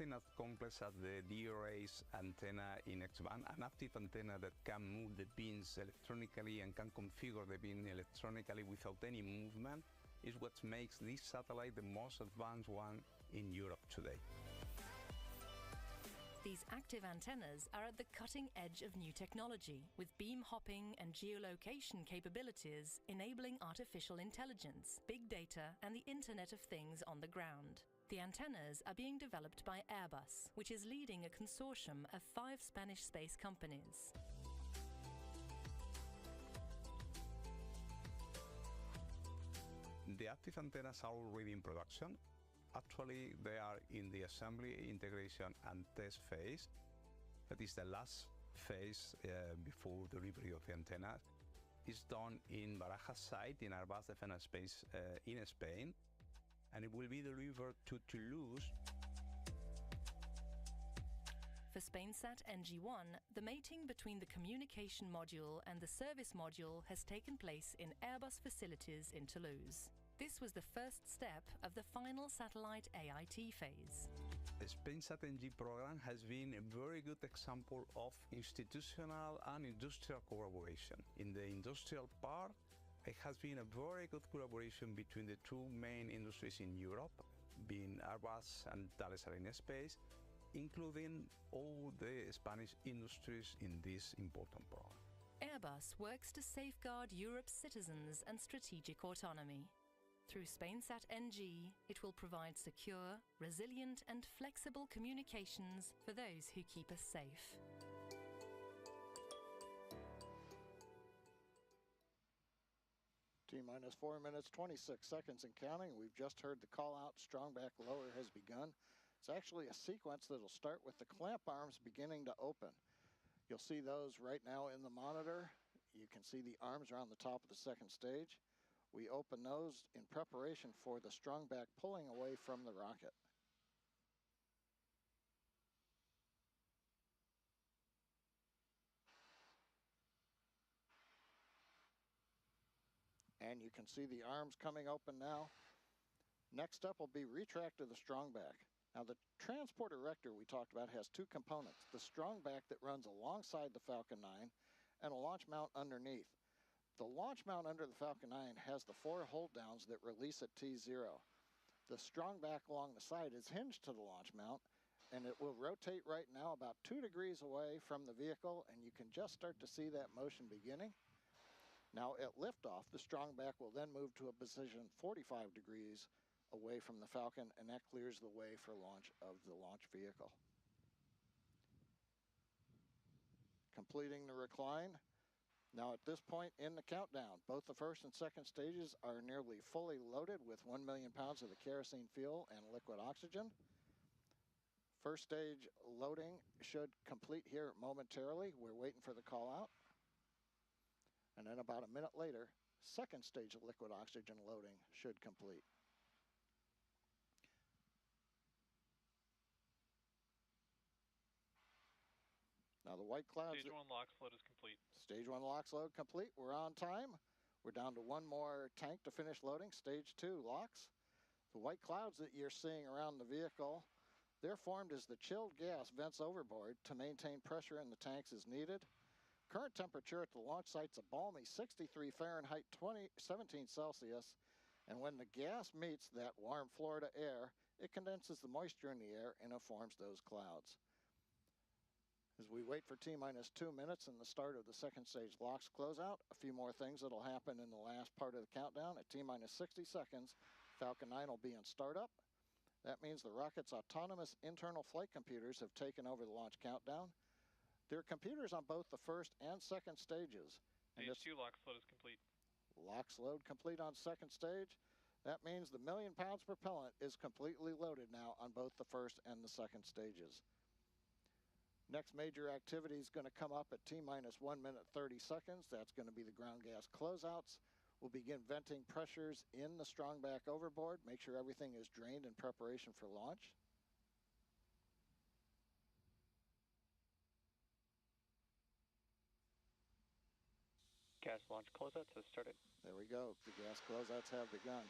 something as complex as the DRA's antenna in X-band, an active antenna that can move the beams electronically and can configure the beam electronically without any movement, is what makes this satellite the most advanced one in Europe today. These active antennas are at the cutting edge of new technology, with beam hopping and geolocation capabilities enabling artificial intelligence, big data, and the Internet of Things on the ground. The antennas are being developed by Airbus, which is leading a consortium of 5 Spanish space companies. The active antennas are already in production. Actually, they are in the assembly, integration, and test phase. That is the last phase before delivery of the antennas. It's done in Barajas site in Airbus Defense and Space in Spain, and it will be delivered to Toulouse. For SpainSat NG-1, the mating between the communication module and the service module has taken place in Airbus facilities in Toulouse. This was the first step of the final satellite AIT phase. The SpainSat NG program has been a very good example of institutional and industrial collaboration. In the industrial part, it has been a very good collaboration between the 2 main industries in Europe, being Airbus and Thales Space, including all the Spanish industries in this important program. Airbus works to safeguard Europe's citizens and strategic autonomy. Through SpainSat NG, it will provide secure, resilient and flexible communications for those who keep us safe. T-minus 4 minutes, 26 seconds and counting. We've just heard the call out, strong back lower has begun. It's actually a sequence that'll start with the clamp arms beginning to open. You'll see those right now in the monitor. You can see the arms are on the top of the second stage. We open those in preparation for the strong back pulling away from the rocket. And you can see the arms coming open now. Next up will be retract of the strong back. Now the transporter erector we talked about has 2 components, the strong back that runs alongside the Falcon 9 and a launch mount underneath. The launch mount under the Falcon 9 has the 4 hold downs that release at T0. The strong back along the side is hinged to the launch mount, and it will rotate right now about 2 degrees away from the vehicle, and you can just start to see that motion beginning. Now at liftoff, the strong back will then move to a position 45 degrees away from the Falcon, and that clears the way for launch of the launch vehicle. Completing the recline. Now at this point in the countdown, both the first and second stages are nearly fully loaded with 1 million pounds of the kerosene fuel and liquid oxygen. First stage loading should complete here momentarily. We're waiting for the call out. And then about a minute later, second stage of liquid oxygen loading should complete. Now the white clouds... Stage 1 LOX load is complete. Stage 1 LOX load complete. We're on time. We're down to 1 more tank to finish loading. Stage 2 LOX. The white clouds that you're seeing around the vehicle, they're formed as the chilled gas vents overboard to maintain pressure in the tanks as needed. Current temperature at the launch site's a balmy 63 Fahrenheit, 17 Celsius. And when the gas meets that warm Florida air, it condenses the moisture in the air and it forms those clouds. As we wait for T-minus 2 minutes and the start of the second stage LOX closeout, a few more things that'll happen in the last part of the countdown. At T-minus 60 seconds, Falcon 9 will be in startup. That means the rocket's autonomous internal flight computers have taken over the launch countdown. There are computers on both the first and second stages. Stage 2 LOX load is complete. LOX load complete on second stage. That means the 1 million pounds propellant is completely loaded now on both the first and the second stages. Next major activity is going to come up at T-minus 1 minute 30 seconds. That's going to be the ground gas closeouts. We'll begin venting pressures in the strong back overboard. Make sure everything is drained in preparation for launch. Gas launch closeouts has started. There we go. The gas closeouts have begun.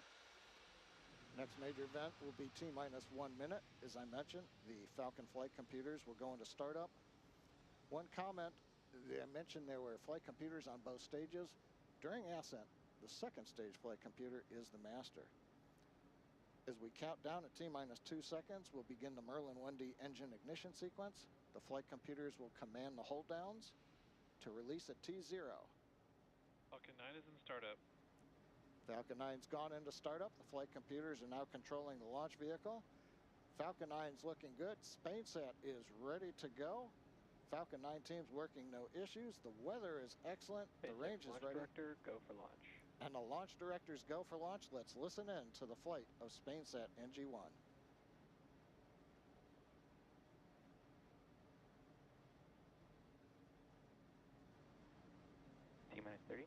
Next major event will be T-minus 1 minute. As I mentioned, the Falcon flight computers will go into startup. One comment, I mentioned there were flight computers on both stages. During ascent, the second stage flight computer is the master. As we count down at T-minus 2 seconds, we'll begin the Merlin 1D engine ignition sequence. The flight computers will command the hold downs to release at T0. Falcon 9 is in startup. Falcon 9's gone into startup. The flight computers are now controlling the launch vehicle. Falcon 9's looking good. SpainSat is ready to go. Falcon 9 team's working no issues. The weather is excellent. The range is ready. Launch director, go for launch. And the launch directors go for launch. Let's listen in to the flight of SpainSat NG-1. T-minus 30.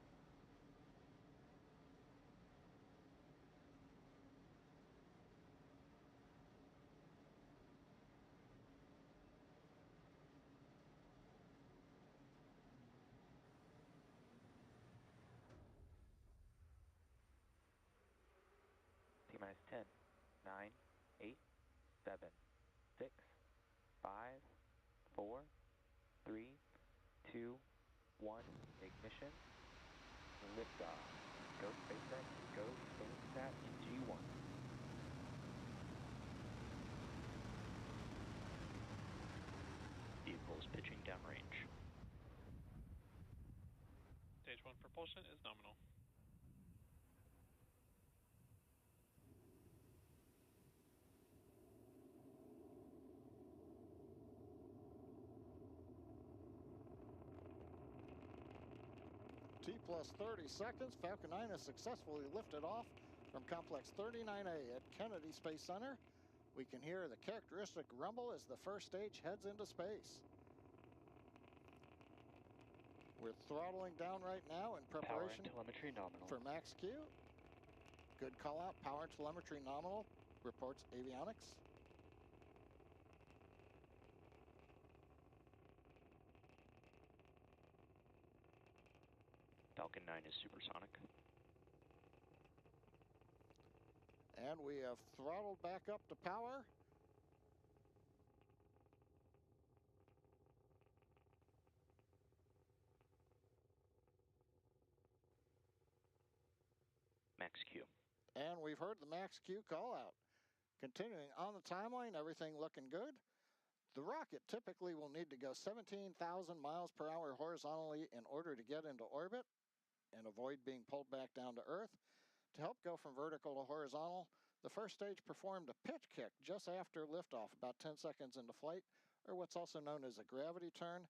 T-minus 10, 9, 8, 7, 6, 5, 4, 3, 2, 1, ignition, liftoff. Go SpaceX, go SpainSat NG-1. Vehicles pitching downrange. Stage 1 propulsion is nominal. T plus 30 seconds. Falcon 9 has successfully lifted off from Complex 39A at Kennedy Space Center. We can hear the characteristic rumble as the first stage heads into space. We're throttling down right now in preparation Power and telemetry nominal. for max Q. Good call out. Power and telemetry nominal, reports avionics. Falcon 9 is supersonic. And we have throttled back up to power. Max Q. And we've heard the max Q call out. Continuing on the timeline, everything looking good. The rocket typically will need to go 17,000 miles per hour horizontally in order to get into orbit and avoid being pulled back down to Earth. To help go from vertical to horizontal, the first stage performed a pitch kick just after liftoff, about 10 seconds into flight, or what's also known as a gravity turn.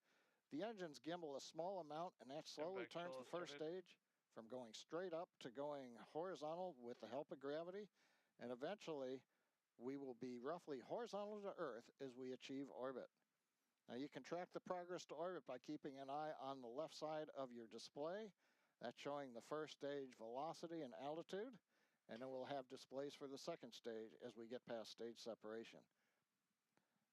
The engines gimbal a small amount, and that slowly turns the first stage from going straight up to going horizontal with the help of gravity, and eventually we will be roughly horizontal to Earth as we achieve orbit. Now you can track the progress to orbit by keeping an eye on the left side of your display. That's showing the first stage velocity and altitude, and then we'll have displays for the second stage as we get past stage separation.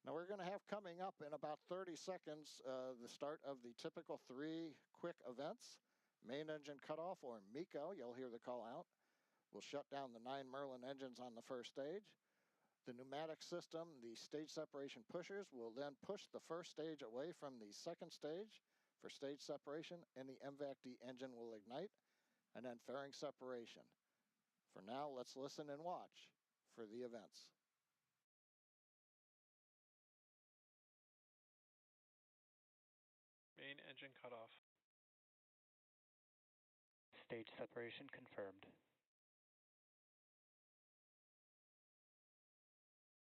Now we're going to have coming up in about 30 seconds the start of the typical 3 quick events. Main engine cutoff, or MECO, you'll hear the call out. We'll shut down the 9 Merlin engines on the first stage. The pneumatic system, the stage separation pushers, will then push the first stage away from the second stage for stage separation, and the MVAC-D engine will ignite, and then fairing separation. For now, let's listen and watch for the events. Main engine cutoff. Stage separation confirmed.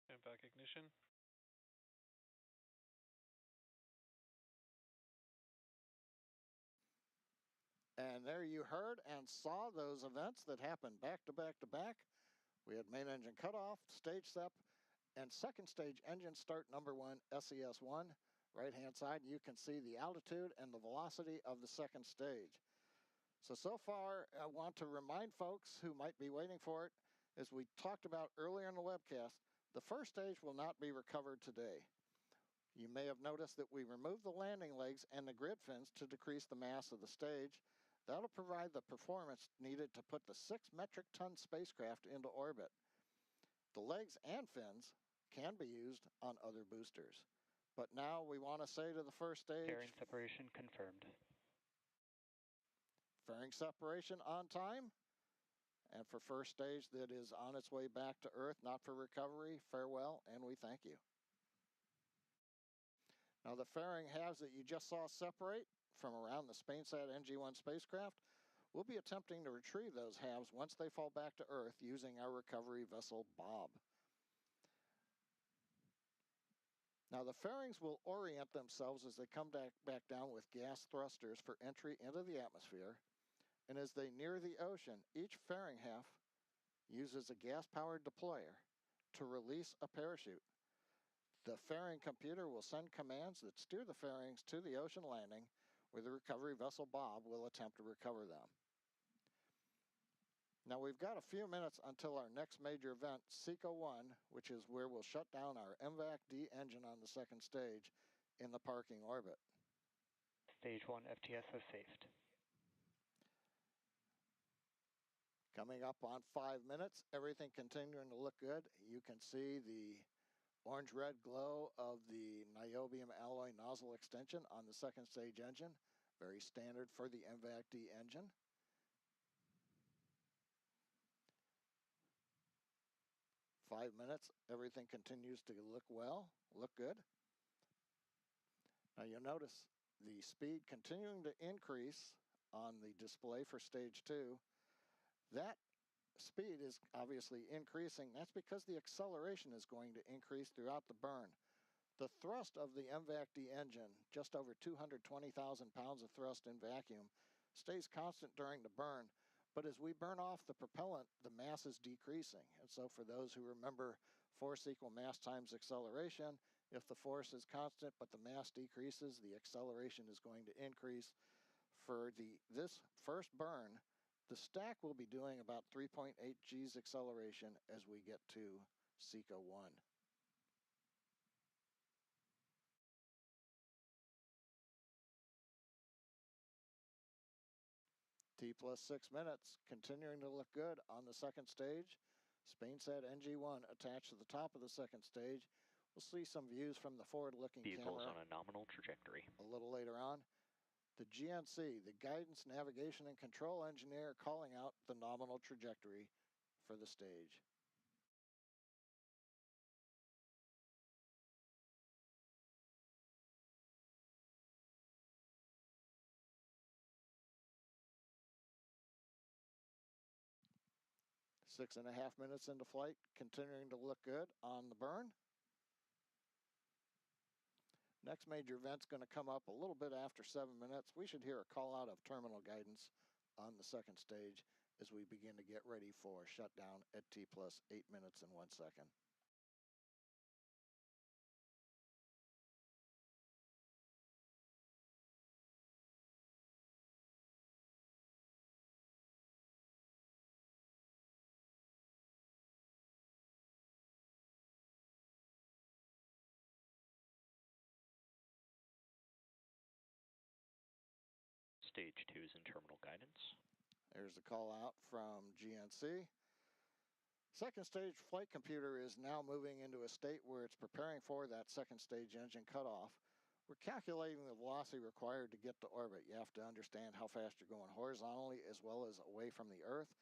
MVAC ignition. And there you heard and saw those events that happened back to back to back. We had main engine cutoff, stage sep, and second stage engine start number 1, SES-1. Right-hand side, you can see the altitude and the velocity of the second stage. So far, I want to remind folks who might be waiting for it, as we talked about earlier in the webcast, the first stage will not be recovered today. You may have noticed that we removed the landing legs and the grid fins to decrease the mass of the stage. That'll provide the performance needed to put the 6 metric ton spacecraft into orbit. the legs and fins can be used on other boosters. But now we want to say to the first stage, Fairing separation confirmed. fairing separation on time. And for first stage that is on its way back to Earth, not for recovery, farewell, and we thank you. Now the fairing halves that you just saw separate from around the SpainSat NG-1 spacecraft, we'll be attempting to retrieve those halves once they fall back to Earth using our recovery vessel Bob. Now the fairings will orient themselves as they come back down with gas thrusters for entry into the atmosphere, and as they near the ocean, each fairing half uses a gas-powered deployer to release a parachute. The fairing computer will send commands that steer the fairings to the ocean landing, where the recovery vessel Bob will attempt to recover them. Now we've got a few minutes until our next major event, SECO-1, which is where we'll shut down our MVAC-D engine on the second stage in the parking orbit. Stage 1 FTS has safed. Coming up on 5 minutes, everything continuing to look good. You can see the orange-red glow of the niobium alloy nozzle extension on the second stage engine. Very standard for the MVAC-D engine. Five minutes, everything continues to look well, look good. Now you'll notice the speed continuing to increase on the display for stage 2. That speed is obviously increasing. That's because the acceleration is going to increase throughout the burn. The thrust of the MVAC-D engine, just over 220,000 pounds of thrust in vacuum, stays constant during the burn. But as we burn off the propellant, the mass is decreasing. And so for those who remember force equal mass times acceleration, if the force is constant but the mass decreases, the acceleration is going to increase. For this first burn, the stack will be doing about 3.8 G's acceleration as we get to SECO-1. T plus 6 minutes, continuing to look good on the second stage. SpainSat NG-1 attached to the top of the second stage. We'll see some views from the forward-looking camera. Vehicles on a nominal trajectory. A little later on. The GNC, the Guidance, Navigation, and Control Engineer, calling out the nominal trajectory for the stage. Six and a half minutes into flight, continuing to look good on the burn. Next major event's going to come up a little bit after 7 minutes. We should hear a call out of terminal guidance on the second stage as we begin to get ready for shutdown at T plus 8 minutes and 1 second. Stage 2 is in terminal guidance. There's the call out from GNC. Second stage flight computer is now moving into a state where it's preparing for that second stage engine cutoff. We're calculating the velocity required to get to orbit. You have to understand how fast you're going horizontally as well as away from the Earth.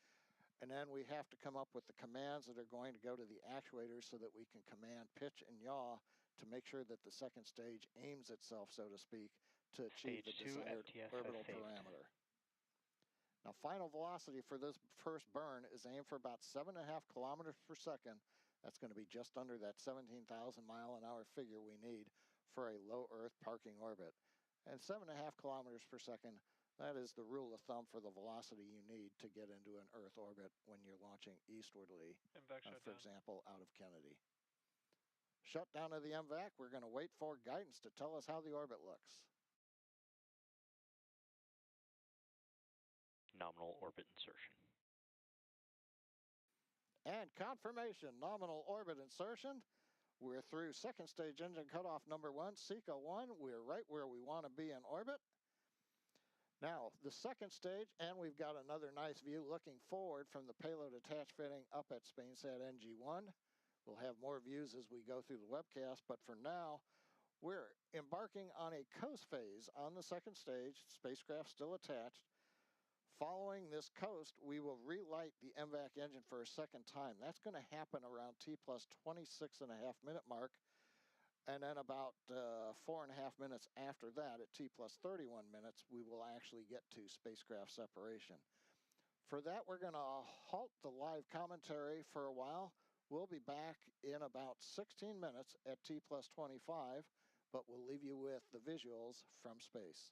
And then we have to come up with the commands that are going to go to the actuators so that we can command pitch and yaw to make sure that the second stage aims itself, so to speak, to achieve the desired orbital parameter. Now, final velocity for this first burn is aimed for about 7.5 kilometers per second. That's going to be just under that 17,000 mile an hour figure we need for a low Earth parking orbit. And 7.5 kilometers per second, that is the rule of thumb for the velocity you need to get into an Earth orbit when you're launching eastwardly, for example, out of Kennedy. Shutdown of the MVAC, we're going to wait for guidance to tell us how the orbit looks. Nominal orbit insertion. And confirmation, nominal orbit insertion. We're through second stage engine cutoff number 1, SECO-1. We're right where we want to be in orbit. Now, the second stage, and we've got another nice view looking forward from the payload attach fitting up at SpainSat NG-1. We'll have more views as we go through the webcast, but for now, we're embarking on a coast phase on the second stage, spacecraft still attached. Following this coast, we will relight the MVAC engine for a second time. That's going to happen around T plus 26.5 minute mark. And then about 4.5 minutes after that, at T plus 31 minutes, we will actually get to spacecraft separation. For that, we're going to halt the live commentary for a while. We'll be back in about 16 minutes at T plus 25, but we'll leave you with the visuals from space.